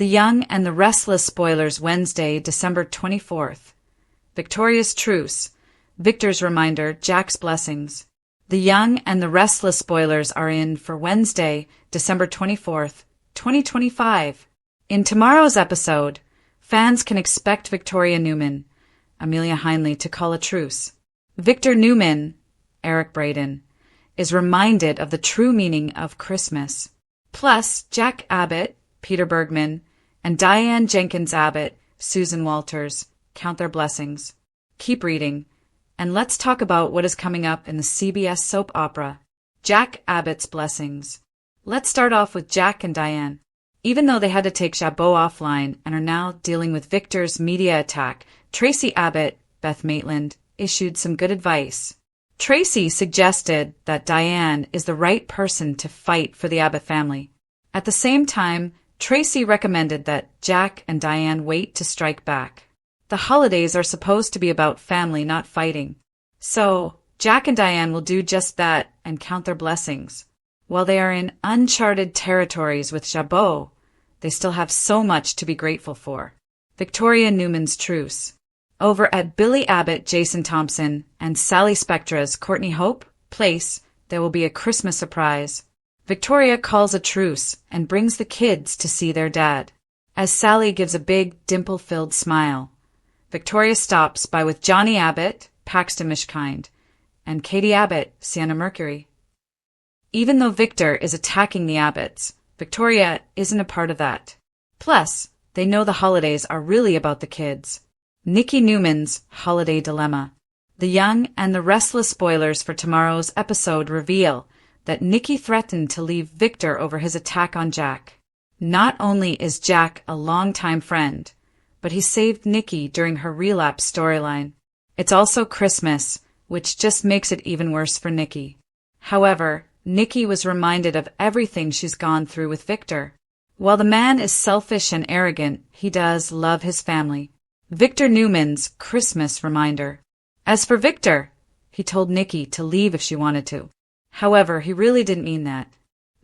The Young and the Restless spoilers Wednesday, December 24th. Victoria's Truce. Victor's reminder, Jack's blessings. The Young and the Restless spoilers are in for Wednesday, December 24th, 2025. In tomorrow's episode, fans can expect Victoria Newman, Amelia Heinley, to call a truce. Victor Newman, Eric Braeden, is reminded of the true meaning of Christmas. Plus, Jack Abbott, Peter Bergman, and Diane Jenkins Abbott, Susan Walters, count their blessings. Keep reading, and let's talk about what is coming up in the CBS soap opera, Jack Abbott's Blessings. Let's start off with Jack and Diane. Even though they had to take Chabot offline and are now dealing with Victor's media attack, Tracy Abbott, Beth Maitland, issued some good advice. Tracy suggested that Diane is the right person to fight for the Abbott family. At the same time, Tracy recommended that Jack and Diane wait to strike back. The holidays are supposed to be about family, not fighting. So, Jack and Diane will do just that and count their blessings. While they are in uncharted territories with Chabot, they still have so much to be grateful for. Victoria Newman's Truce. Over at Billy Abbott, Jason Thompson, and Sally Spectra's Courtney Hope Place, there will be a Christmas surprise. Victoria calls a truce and brings the kids to see their dad. As Sally gives a big, dimple-filled smile, Victoria stops by with Johnny Abbott, Paxton Mishkind, and Katie Abbott, Sienna Mercury. Even though Victor is attacking the Abbotts, Victoria isn't a part of that. Plus, they know the holidays are really about the kids. Nikki Newman's Holiday Dilemma. The Young and the Restless spoilers for tomorrow's episode reveal that Nikki threatened to leave Victor over his attack on Jack. Not only is Jack a longtime friend, but he saved Nikki during her relapse storyline. It's also Christmas, which just makes it even worse for Nikki. However, Nikki was reminded of everything she's gone through with Victor. While the man is selfish and arrogant, he does love his family. Victor Newman's Christmas reminder. As for Victor, he told Nikki to leave if she wanted to. However, he really didn't mean that.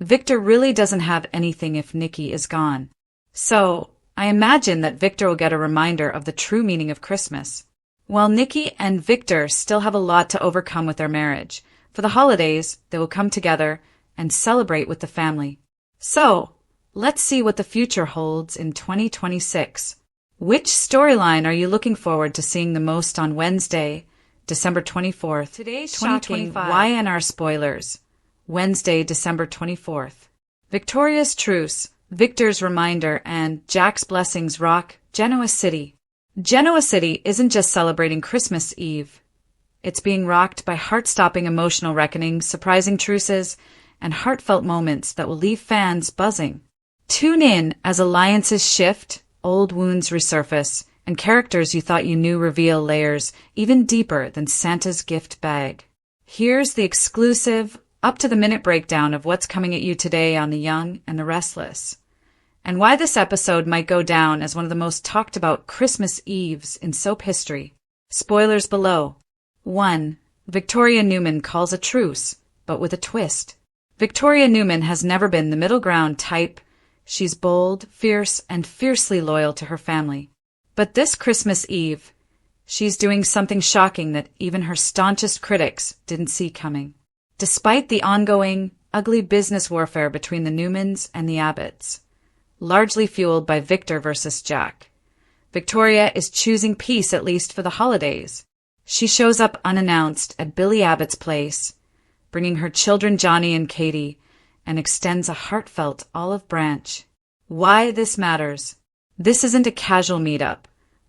Victor really doesn't have anything if Nikki is gone. So, I imagine that Victor will get a reminder of the true meaning of Christmas. While Nikki and Victor still have a lot to overcome with their marriage, for the holidays, they will come together and celebrate with the family. So, let's see what the future holds in 2026. Which storyline are you looking forward to seeing the most on Wednesday, December 24th? Today's shocking YNR spoilers. Wednesday, December 24th. Victoria's Truce, Victor's Reminder, and Jack's Blessings rock Genoa City. Genoa City isn't just celebrating Christmas Eve. It's being rocked by heart-stopping emotional reckonings, surprising truces, and heartfelt moments that will leave fans buzzing. Tune in as alliances shift, old wounds resurface, and characters you thought you knew reveal layers even deeper than Santa's gift bag. Here's the exclusive, up-to-the-minute breakdown of what's coming at you today on The Young and the Restless, and why this episode might go down as one of the most talked-about Christmas Eves in soap history. Spoilers below. 1. Victoria Newman calls a truce, but with a twist. Victoria Newman has never been the middle ground type. She's bold, fierce, and fiercely loyal to her family. But this Christmas Eve, she's doing something shocking that even her staunchest critics didn't see coming. Despite the ongoing, ugly business warfare between the Newmans and the Abbotts, largely fueled by Victor versus Jack, Victoria is choosing peace at least for the holidays. She shows up unannounced at Billy Abbott's place, bringing her children Johnny and Katie, and extends a heartfelt olive branch. Why this matters? This isn't a casual meetup.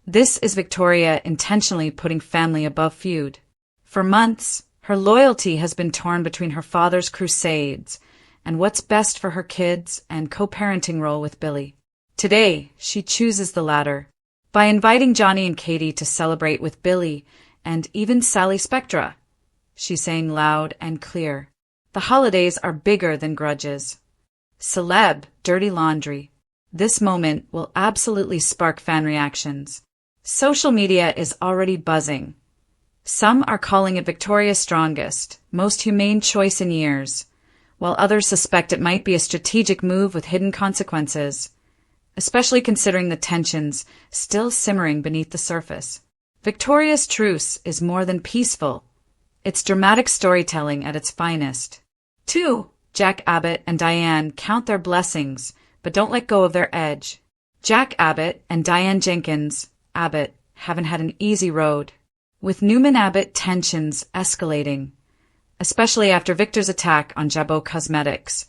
This is Victoria intentionally putting family above feud. For months, her loyalty has been torn between her father's crusades and what's best for her kids and co-parenting role with Billy. Today, she chooses the latter. By inviting Johnny and Katie to celebrate with Billy and even Sally Spectra, she's saying loud and clear, the holidays are bigger than grudges. Celeb, dirty laundry. This moment will absolutely spark fan reactions. Social media is already buzzing. Some are calling it Victoria's strongest, most humane choice in years, while others suspect it might be a strategic move with hidden consequences. especially considering the tensions still simmering beneath the surface. Victoria's Truce is more than peaceful. It's dramatic storytelling at its finest. 2. Jack Abbott and Diane count their blessings, but don't let go of their edge. Jack Abbott and Diane Jenkins Abbott haven't had an easy road, with Newman-Abbott tensions escalating. Especially after Victor's attack on Jabot Cosmetics,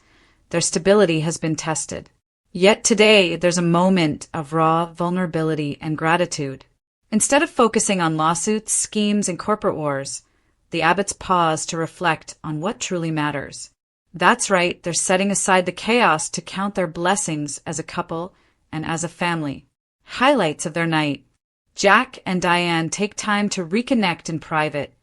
their stability has been tested. Yet today, there's a moment of raw vulnerability and gratitude. Instead of focusing on lawsuits, schemes, and corporate wars, the Abbotts pause to reflect on what truly matters. That's right, they're setting aside the chaos to count their blessings as a couple and as a family. Highlights of their night. Jack and Diane take time to reconnect in private,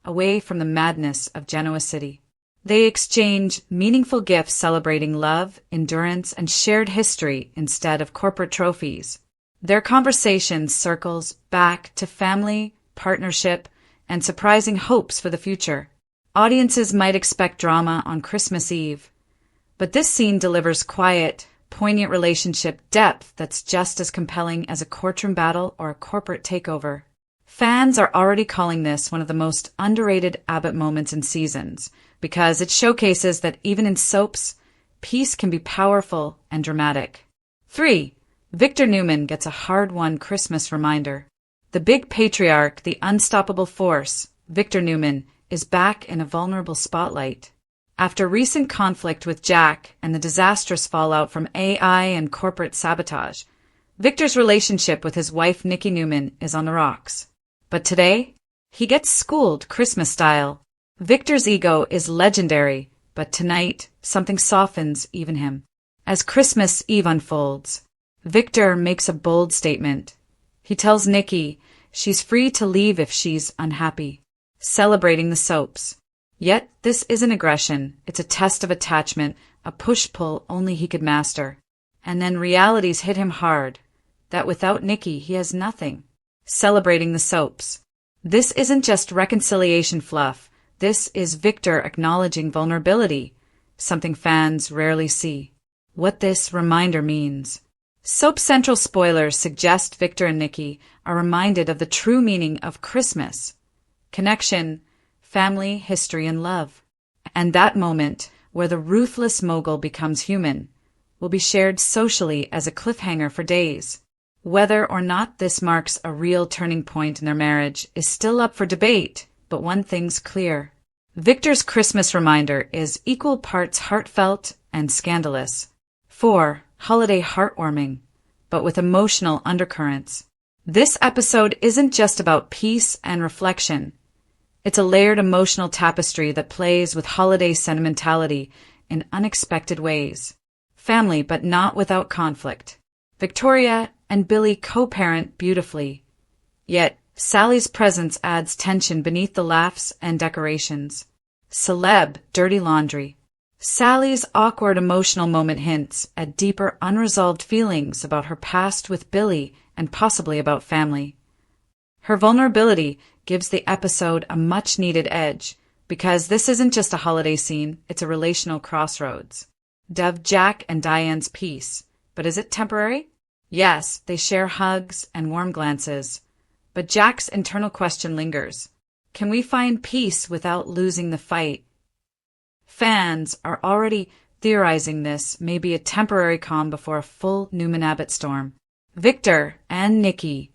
away from the madness of Genoa City. They exchange meaningful gifts celebrating love, endurance, and shared history instead of corporate trophies. Their conversation circles back to family, partnership, and surprising hopes for the future. Audiences might expect drama on Christmas Eve, but this scene delivers quiet, poignant relationship depth that's just as compelling as a courtroom battle or a corporate takeover. Fans are already calling this one of the most underrated Abbott moments in seasons, because it showcases that even in soaps, peace can be powerful and dramatic. 3. Victor Newman gets a hard-won Christmas reminder. The big patriarch, the unstoppable force, Victor Newman, is back in a vulnerable spotlight. After recent conflict with Jack and the disastrous fallout from AI and corporate sabotage, Victor's relationship with his wife Nikki Newman is on the rocks. But today, he gets schooled Christmas style. Victor's ego is legendary, but tonight, something softens even him. As Christmas Eve unfolds, Victor makes a bold statement. He tells Nikki she's free to leave if she's unhappy, celebrating the soaps. Yet, this isn't aggression, it's a test of attachment, a push-pull only he could master. And then realities hit him hard, that without Nikki he has nothing. Celebrating the soaps. This isn't just reconciliation fluff, this is Victor acknowledging vulnerability, something fans rarely see. What this reminder means. Soap Central spoilers suggest Victor and Nikki are reminded of the true meaning of Christmas. Connection, family, history, and love. And that moment, where the ruthless mogul becomes human, will be shared socially as a cliffhanger for days. Whether or not this marks a real turning point in their marriage is still up for debate, but one thing's clear. Victor's Christmas reminder is equal parts heartfelt and scandalous. 4. Holiday heartwarming, but with emotional undercurrents. This episode isn't just about peace and reflection. It's a layered emotional tapestry that plays with holiday sentimentality in unexpected ways. Family, but not without conflict. Victoria and Billy co-parent beautifully. Yet, Sally's presence adds tension beneath the laughs and decorations. Celeb, dirty laundry. Sally's awkward emotional moment hints at deeper unresolved feelings about her past with Billy and possibly about family. Her vulnerability gives the episode a much-needed edge, because this isn't just a holiday scene, it's a relational crossroads. Dev Jack and Diane's peace. But is it temporary? Yes, they share hugs and warm glances. But Jack's internal question lingers. Can we find peace without losing the fight? Fans are already theorizing this may be a temporary calm before a full Newman-Abbott storm. Victor and Nikki.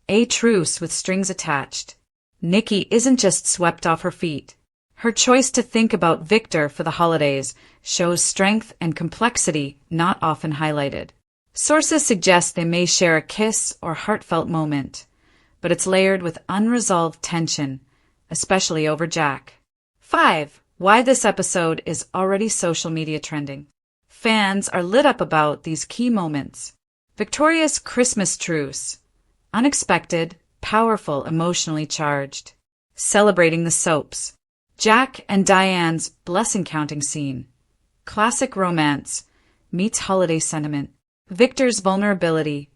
A truce with strings attached. Nikki isn't just swept off her feet. Her choice to think about Victor for the holidays shows strength and complexity not often highlighted. Sources suggest they may share a kiss or heartfelt moment, but it's layered with unresolved tension, especially over Jack. 5. Why this episode is already social media trending. Fans are lit up about these key moments. Victoria's Christmas truce. Unexpected, powerful, emotionally charged. Celebrating the soaps. Jack and Diane's blessing counting scene. Classic romance meets holiday sentiment. Victor's vulnerability.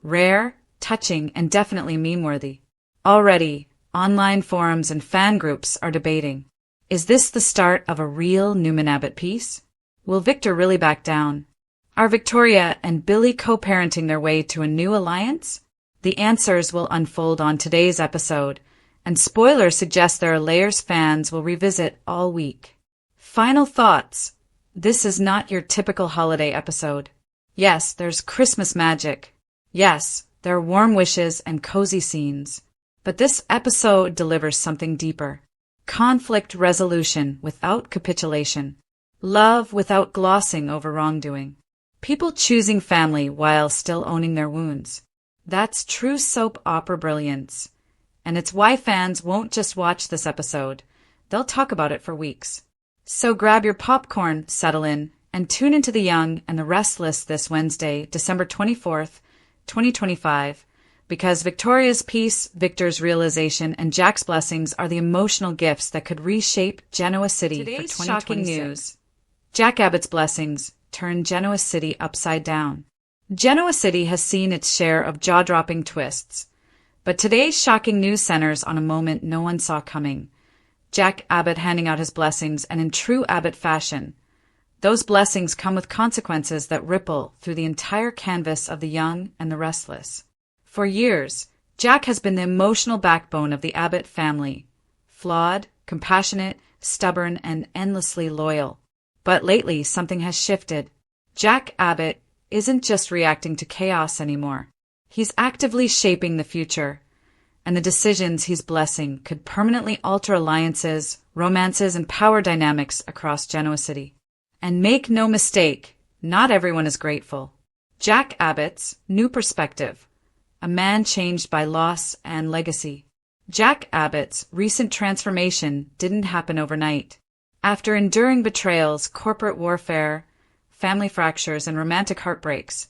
Rare, touching, and definitely meme-worthy. Already, online forums and fan groups are debating. Is this the start of a real Newman-Abbott piece? Will Victor really back down? Are Victoria and Billy co-parenting their way to a new alliance? The answers will unfold on today's episode, and spoilers suggest there are layers fans will revisit all week. Final thoughts. This is not your typical holiday episode. Yes, there's Christmas magic. Yes, there are warm wishes and cozy scenes. But this episode delivers something deeper. Conflict resolution without capitulation. Love without glossing over wrongdoing. People choosing family while still owning their wounds. That's true soap opera brilliance. And it's why fans won't just watch this episode. They'll talk about it for weeks. So grab your popcorn, settle in, and tune into The Young and the Restless this Wednesday, December 24th, 2025, because Victoria's peace, Victor's realization, and Jack's blessings are the emotional gifts that could reshape Genoa City Today's for 2026. shocking news. Jack Abbott's blessings turn Genoa City upside down. Genoa City has seen its share of jaw-dropping twists, but today's shocking news centers on a moment no one saw coming. Jack Abbott handing out his blessings, and in true Abbott fashion, those blessings come with consequences that ripple through the entire canvas of The Young and the Restless. For years, Jack has been the emotional backbone of the Abbott family. Flawed, compassionate, stubborn, and endlessly loyal. But lately, something has shifted. Jack Abbott isn't just reacting to chaos anymore. He's actively shaping the future. And the decisions he's blessing could permanently alter alliances, romances, and power dynamics across Genoa City. And make no mistake, not everyone is grateful. Jack Abbott's new perspective. A man changed by loss and legacy. Jack Abbott's recent transformation didn't happen overnight. After enduring betrayals, corporate warfare, family fractures, and romantic heartbreaks,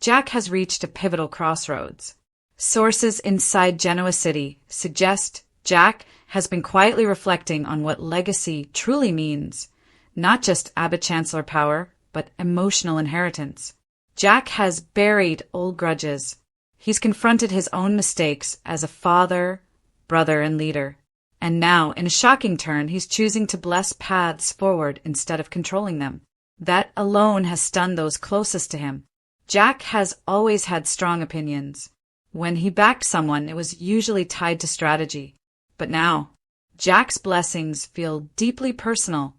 Jack has reached a pivotal crossroads. Sources inside Genoa City suggest Jack has been quietly reflecting on what legacy truly means, not just Abbott Chancellor power, but emotional inheritance. Jack has buried old grudges. He's confronted his own mistakes as a father, brother, and leader. And now, in a shocking turn, he's choosing to bless paths forward instead of controlling them. That alone has stunned those closest to him. Jack has always had strong opinions. When he backed someone, it was usually tied to strategy. But now, Jack's blessings feel deeply personal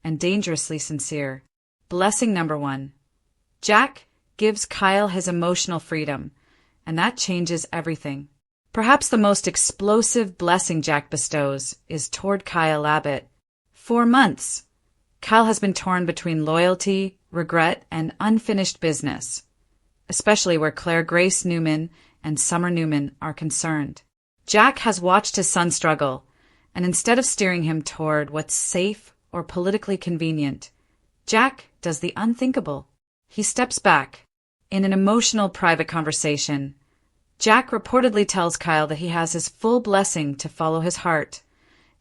and dangerously sincere. Blessing number 1. Jack gives Kyle his emotional freedom, and that changes everything. Perhaps the most explosive blessing Jack bestows is toward Kyle Abbott. For months, Kyle has been torn between loyalty, regret, and unfinished business, especially where Claire Grace Newman and Summer Newman are concerned. Jack has watched his son struggle, and instead of steering him toward what's safe or politically convenient, Jack does the unthinkable. He steps back. In an emotional private conversation, Jack reportedly tells Kyle that he has his full blessing to follow his heart,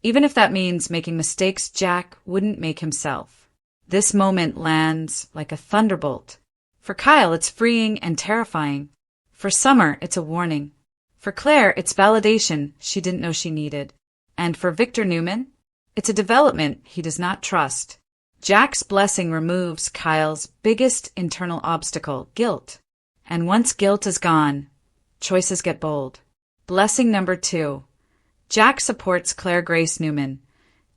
even if that means making mistakes Jack wouldn't make himself. This moment lands like a thunderbolt. For Kyle, it's freeing and terrifying. For Summer, it's a warning. For Claire, it's validation she didn't know she needed. And for Victor Newman, it's a development he does not trust. Jack's blessing removes Kyle's biggest internal obstacle, guilt. And once guilt is gone, choices get bold. Blessing number 2. Jack supports Claire Grace Newman,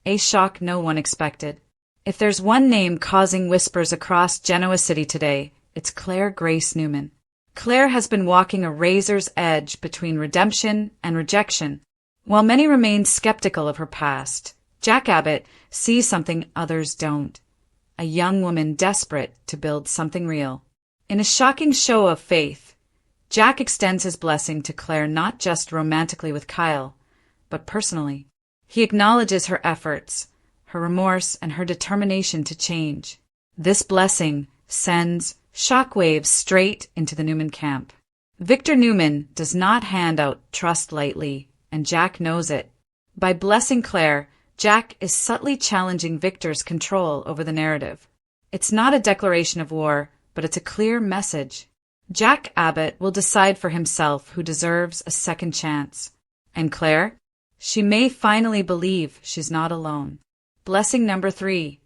a shock no one expected. If there's one name causing whispers across Genoa City today, it's Claire Grace Newman. Claire has been walking a razor's edge between redemption and rejection. While many remain skeptical of her past, Jack Abbott sees something others don't. A young woman desperate to build something real. In a shocking show of faith, Jack extends his blessing to Claire not just romantically with Kyle, but personally. He acknowledges her efforts, her remorse, and her determination to change. This blessing sends shockwaves straight into the Newman camp. Victor Newman does not hand out trust lightly, and Jack knows it. By blessing Claire, Jack is subtly challenging Victor's control over the narrative. It's not a declaration of war, but it's a clear message. Jack Abbott will decide for himself who deserves a second chance. And Claire? She may finally believe she's not alone. Blessing number 3.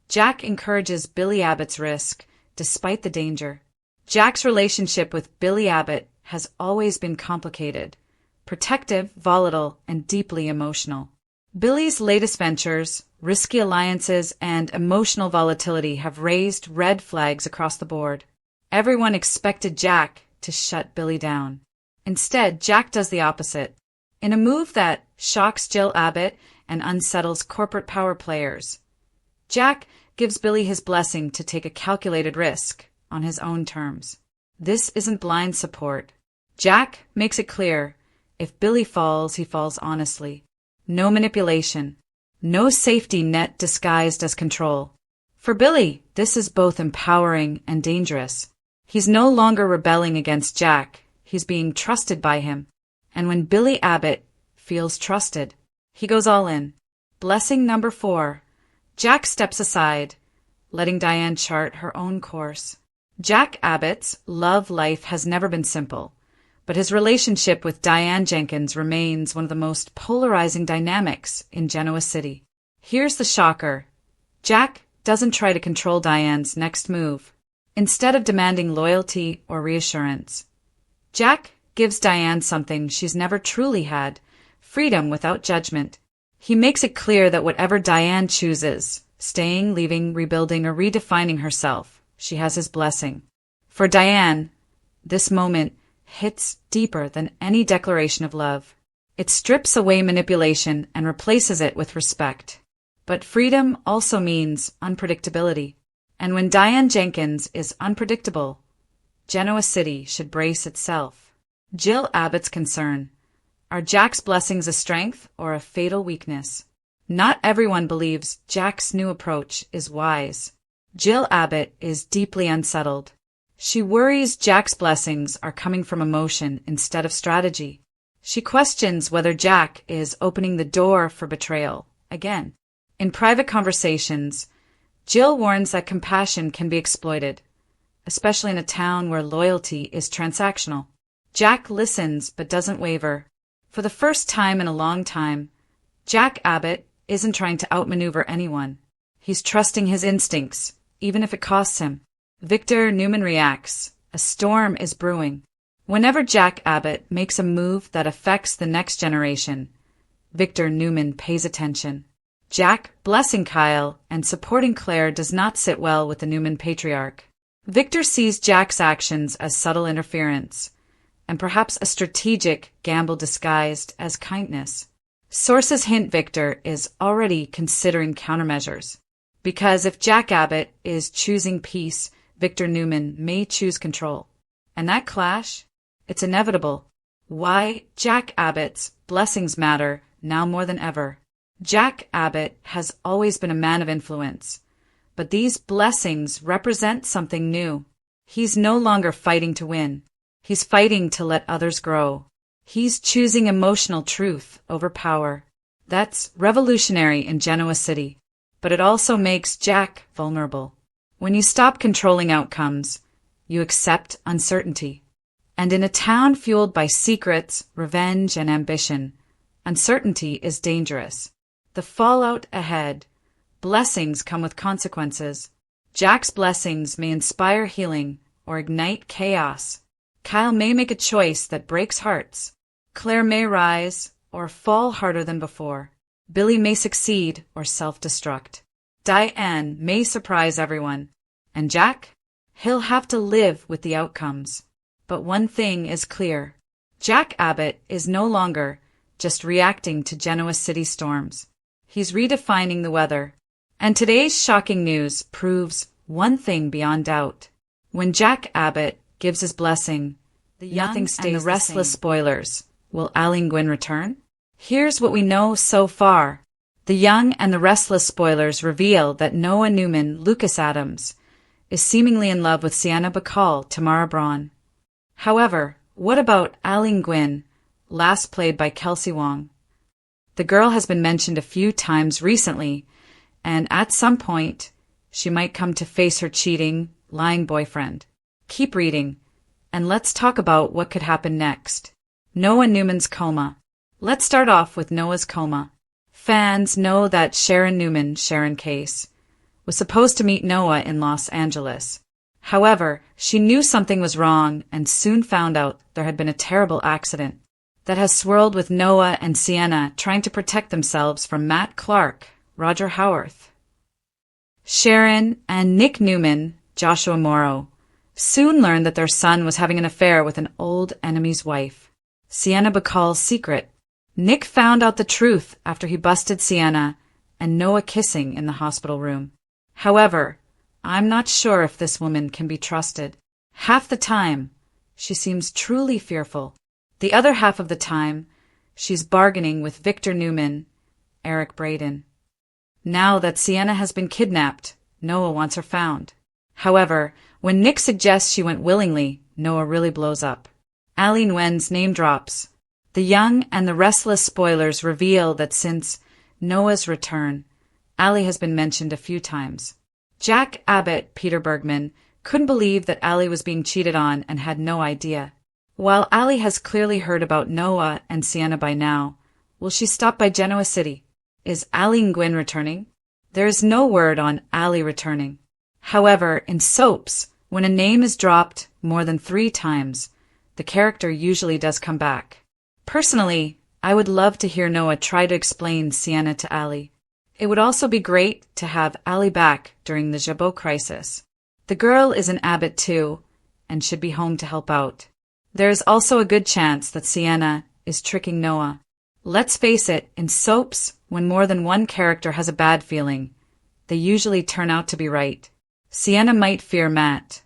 Jack encourages Billy Abbott's risk, despite the danger. Jack's relationship with Billy Abbott has always been complicated, protective, volatile, and deeply emotional. Billy's latest ventures, risky alliances, and emotional volatility have raised red flags across the board. Everyone expected Jack to shut Billy down. Instead, Jack does the opposite. In a move that shocks Jill Abbott and unsettles corporate power players, Jack gives Billy his blessing to take a calculated risk on his own terms. This isn't blind support. Jack makes it clear, if Billy falls, he falls honestly. No manipulation. No safety net disguised as control. For Billy, this is both empowering and dangerous. He's no longer rebelling against Jack. He's being trusted by him. And when Billy Abbott feels trusted, he goes all in. Blessing number 4. Jack steps aside, letting Diane chart her own course. Jack Abbott's love life has never been simple, but his relationship with Diane Jenkins remains one of the most polarizing dynamics in Genoa City. Here's the shocker. Jack doesn't try to control Diane's next move. Instead of demanding loyalty or reassurance, Jack gives Diane something she's never truly had, freedom without judgment. He makes it clear that whatever Diane chooses, staying, leaving, rebuilding, or redefining herself, she has his blessing. For Diane, this moment hits deeper than any declaration of love. It strips away manipulation and replaces it with respect. But freedom also means unpredictability. And when Diane Jenkins is unpredictable, Genoa City should brace itself. Jill Abbott's concern. Are Jack's blessings a strength or a fatal weakness? Not everyone believes Jack's new approach is wise. Jill Abbott is deeply unsettled. She worries Jack's blessings are coming from emotion instead of strategy. She questions whether Jack is opening the door for betrayal again. In private conversations, Jill warns that compassion can be exploited, especially in a town where loyalty is transactional. Jack listens but doesn't waver. For the first time in a long time, Jack Abbott isn't trying to outmaneuver anyone. He's trusting his instincts, even if it costs him. Victor Newman reacts. A storm is brewing. Whenever Jack Abbott makes a move that affects the next generation, Victor Newman pays attention. Jack blessing Kyle and supporting Claire does not sit well with the Newman patriarch. Victor sees Jack's actions as subtle interference, and perhaps a strategic gamble disguised as kindness. Sources hint Victor is already considering countermeasures. Because if Jack Abbott is choosing peace, Victor Newman may choose control. And that clash? It's inevitable. Why Jack Abbott's blessings matter now more than ever. Jack Abbott has always been a man of influence, but these blessings represent something new. He's no longer fighting to win. He's fighting to let others grow. He's choosing emotional truth over power. That's revolutionary in Genoa City, but it also makes Jack vulnerable. When you stop controlling outcomes, you accept uncertainty. And in a town fueled by secrets, revenge, and ambition, uncertainty is dangerous. The fallout ahead. Blessings come with consequences. Jack's blessings may inspire healing or ignite chaos. Kyle may make a choice that breaks hearts. Claire may rise or fall harder than before. Billy may succeed or self-destruct. Diane may surprise everyone. And Jack? He'll have to live with the outcomes. But one thing is clear. Jack Abbott is no longer just reacting to Genoa City storms. He's redefining the weather. And today's shocking news proves one thing beyond doubt. When Jack Abbott gives his blessing, nothing stays the Restless spoilers. Will Aline Gwynn return? Here's what we know so far. The Young and the Restless spoilers reveal that Noah Newman, Lucas Adams, is seemingly in love with Sienna Bacall, Tamara Braun. However, what about Aline Gwynn, last played by Kelsey Wong? The girl has been mentioned a few times recently, and at some point, she might come to face her cheating, lying boyfriend. Keep reading, and let's talk about what could happen next. Noah Newman's coma. Let's start off with Noah's coma. Fans know that Sharon Newman, Sharon Case, was supposed to meet Noah in Los Angeles. However, she knew something was wrong and soon found out there had been a terrible accident that has swirled with Noah and Sienna trying to protect themselves from Matt Clark, Roger Howarth, Sharon, and Nick Newman, Joshua Morrow, soon learned that their son was having an affair with an old enemy's wife, Sienna Bacall's secret. Nick found out the truth after he busted Sienna and Noah kissing in the hospital room. However, I'm not sure if this woman can be trusted. Half the time, she seems truly fearful. The other half of the time, she's bargaining with Victor Newman, Eric Braden. Now that Sienna has been kidnapped, Noah wants her found. However, when Nick suggests she went willingly, Noah really blows up. Ali Nguyen's name drops. The Young and the Restless spoilers reveal that since Noah's return, Ali has been mentioned a few times. Jack Abbott, Peter Bergman, couldn't believe that Ali was being cheated on and had no idea. While Ali has clearly heard about Noah and Sienna by now, will she stop by Genoa City? Is Ali Nguyen returning? There is no word on Ali returning. However, in soaps, when a name is dropped more than 3 times, the character usually does come back. Personally, I would love to hear Noah try to explain Sienna to Ali. It would also be great to have Ali back during the Jabot crisis. The girl is an Abbott too, and should be home to help out. There is also a good chance that Sienna is tricking Noah. Let's face it, in soaps, when more than one character has a bad feeling, they usually turn out to be right. Sienna might fear Matt,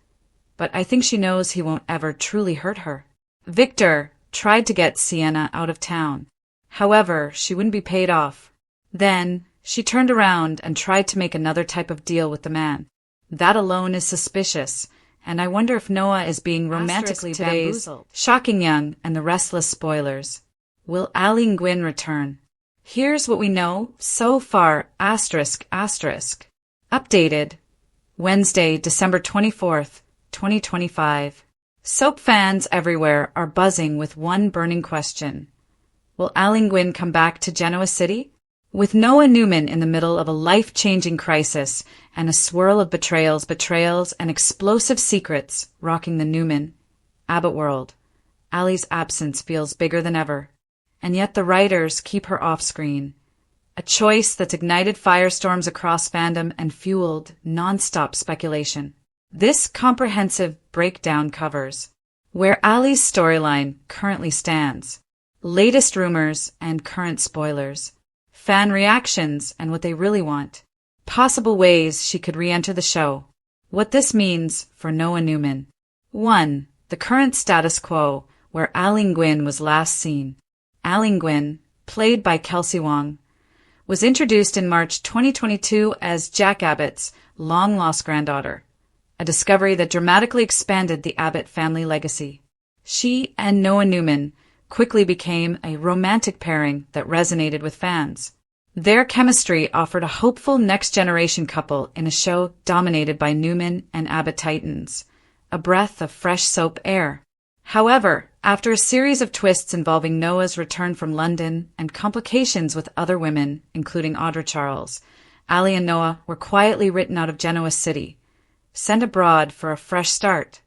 but I think she knows he won't ever truly hurt her. Victor tried to get Sienna out of town. However, she wouldn't be paid off. Then, she turned around and tried to make another type of deal with the man. That alone is suspicious, and I wonder if Noah is being romantically bamboozled. Shocking Young and the Restless spoilers. Will Ali Nguyen return? Here's what we know so far, ***. Updated. Wednesday, December 24th, 2025. Soap fans everywhere are buzzing with one burning question. Will Ali Nguyen come back to Genoa City? With Noah Newman in the middle of a life-changing crisis and a swirl of betrayals, and explosive secrets rocking the Newman, Abbott world, Ali's absence feels bigger than ever. And yet the writers keep her off-screen. A choice that's ignited firestorms across fandom and fueled non-stop speculation. This comprehensive breakdown covers where Ali's storyline currently stands, latest rumors and current spoilers, fan reactions and what they really want, possible ways she could re-enter the show, what this means for Noah Newman. 1. The current status quo where Ali Nguyen was last seen. Ali Nguyen, played by Kelsey Wong, was introduced in March 2022 as Jack Abbott's long-lost granddaughter, a discovery that dramatically expanded the Abbott family legacy. She and Noah Newman quickly became a romantic pairing that resonated with fans. Their chemistry offered a hopeful next-generation couple in a show dominated by Newman and Abbott titans, a breath of fresh soap air. However, after a series of twists involving Noah's return from London and complications with other women, including Audra Charles, Ali and Noah were quietly written out of Genoa City, sent abroad for a fresh start.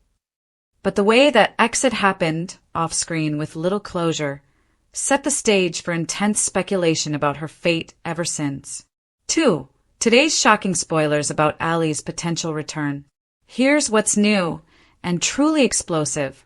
But the way that exit happened, off-screen with little closure, set the stage for intense speculation about her fate ever since. 2. Today's shocking spoilers about Ali's potential return. Here's what's new and truly explosive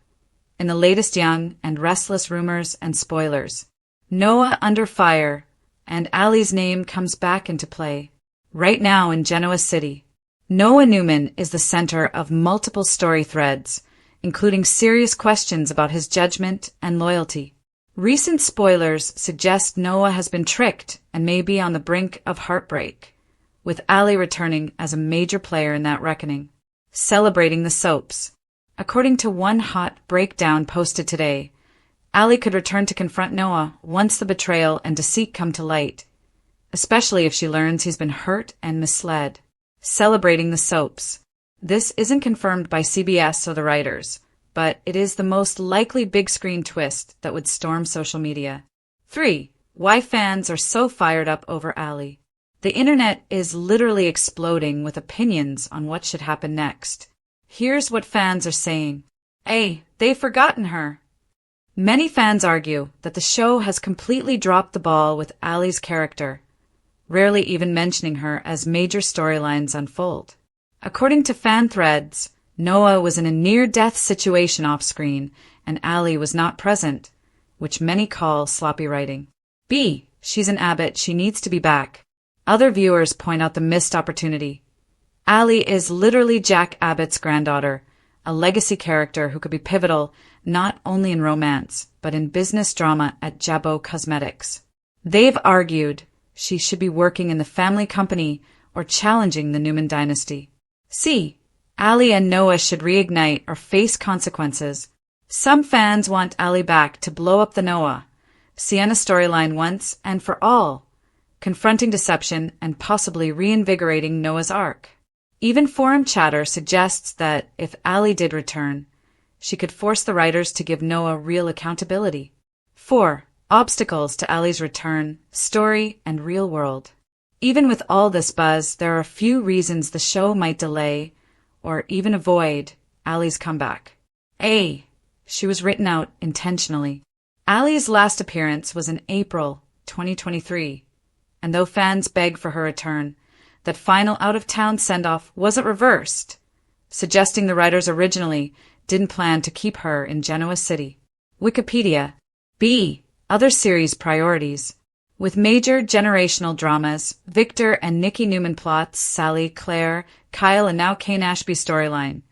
in the latest Young and Restless rumors and spoilers. Noah under fire, and Ali's name comes back into play. Right now in Genoa City, Noah Newman is the center of multiple story threads, including serious questions about his judgment and loyalty. Recent spoilers suggest Noah has been tricked and may be on the brink of heartbreak, with Ali returning as a major player in that reckoning. Celebrating the soaps. According to one hot breakdown posted today, Ali could return to confront Noah once the betrayal and deceit come to light, especially if she learns he's been hurt and misled. Celebrating the soaps. This isn't confirmed by CBS or the writers, but it is the most likely big-screen twist that would storm social media. 3. Why fans are so fired up over Ali. The internet is literally exploding with opinions on what should happen next. Here's what fans are saying. A. They've forgotten her. Many fans argue that the show has completely dropped the ball with Ali's character, rarely even mentioning her as major storylines unfold. According to fan threads, Noah was in a near-death situation off-screen and Ali was not present, which many call sloppy writing. B. She's an Abbott, she needs to be back. Other viewers point out the missed opportunity. Ali is literally Jack Abbott's granddaughter, a legacy character who could be pivotal not only in romance, but in business drama at Jabot Cosmetics. They've argued she should be working in the family company or challenging the Newman dynasty. C. Ali and Noah should reignite or face consequences. Some fans want Ali back to blow up the Noah, Sienna storyline once and for all, confronting deception and possibly reinvigorating Noah's arc. Even forum chatter suggests that if Ali did return, she could force the writers to give Noah real accountability. 4. Obstacles to Ali's return, story, and real world. Even with all this buzz, there are a few reasons the show might delay or even avoid Ali's comeback. A. She was written out intentionally. Ali's last appearance was in April 2023, and though fans beg for her return, that final out-of-town send-off wasn't reversed, suggesting the writers originally didn't plan to keep her in Genoa City. Wikipedia. B. Other series priorities. With major generational dramas, Victor and Nikki Newman plots, Sally, Claire, Kyle, and now Kane Ashby storyline,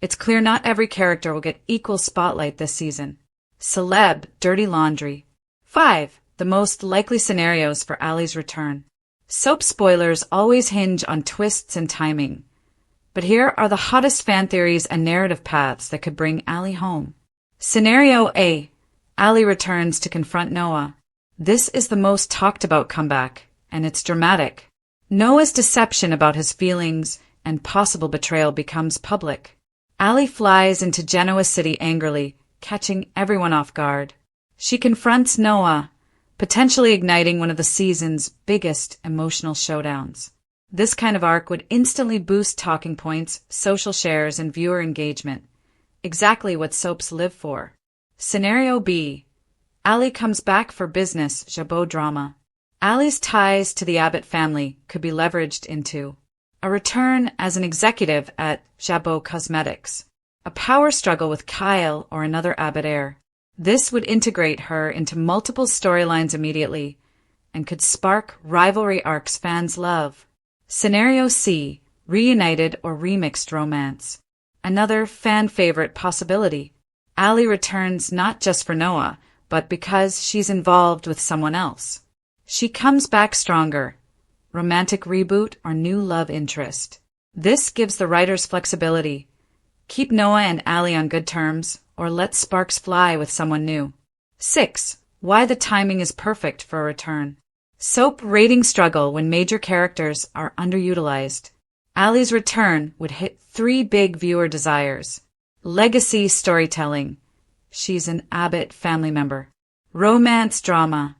it's clear not every character will get equal spotlight this season. Celeb, dirty laundry. 5. The most likely scenarios for Ali's return. Soap spoilers always hinge on twists and timing, but here are the hottest fan theories and narrative paths that could bring Ali home. Scenario A. Ali returns to confront Noah. This is the most talked about comeback, and it's dramatic. Noah's deception about his feelings and possible betrayal becomes public. Ali flies into Genoa City angrily, catching everyone off guard. She confronts Noah, potentially igniting one of the season's biggest emotional showdowns. This kind of arc would instantly boost talking points, social shares, and viewer engagement. Exactly what soaps live for. Scenario B. Ali comes back for business, Jabot drama. Ali's ties to the Abbott family could be leveraged into a return as an executive at Jabot Cosmetics, a power struggle with Kyle or another Abbott heir. This would integrate her into multiple storylines immediately and could spark rivalry arcs fans love. Scenario C. Reunited or remixed romance. Another fan favorite possibility. Ali returns not just for Noah, but because she's involved with someone else. She comes back stronger. Romantic reboot or new love interest. This gives the writers flexibility. Keep Noah and Ali on good terms, or let sparks fly with someone new. 6. Why the timing is perfect for a return. Soap ratings struggle when major characters are underutilized. Ali's return would hit 3 big viewer desires. Legacy storytelling. She's an Abbott family member. Romance drama.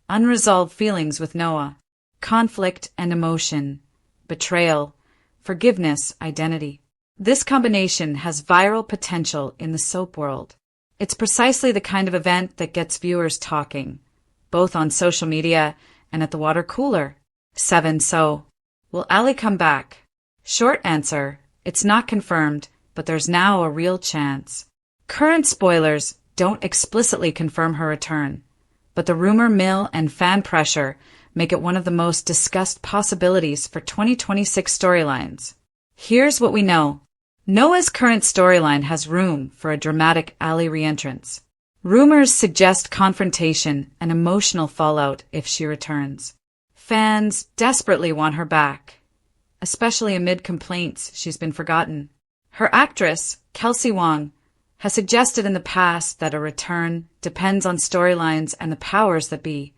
Unresolved feelings with Noah. Conflict and emotion. Betrayal. Forgiveness, identity. This combination has viral potential in the soap world. It's precisely the kind of event that gets viewers talking, both on social media and at the water cooler. 7. So, will Ali come back? Short answer, it's not confirmed, but there's now a real chance. Current spoilers don't explicitly confirm her return, but the rumor mill and fan pressure make it one of the most discussed possibilities for 2026 storylines. Here's what we know. Noah's current storyline has room for a dramatic Ali reentrance. Rumors suggest confrontation and emotional fallout if she returns. Fans desperately want her back, especially amid complaints she's been forgotten. Her actress, Kelsey Wong, has suggested in the past that a return depends on storylines and the powers that be,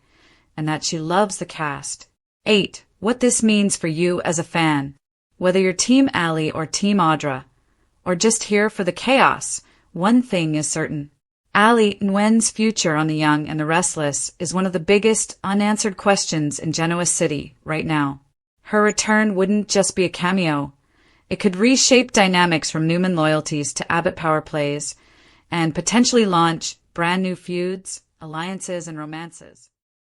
and that she loves the cast. 8. What this means for you as a fan. Whether you're Team Ali or Team Audra, or just here for the chaos, one thing is certain. Ali Nguyen's future on The Young and the Restless is one of the biggest unanswered questions in Genoa City right now. Her return wouldn't just be a cameo. It could reshape dynamics from Newman loyalties to Abbott power plays and potentially launch brand new feuds, alliances, and romances.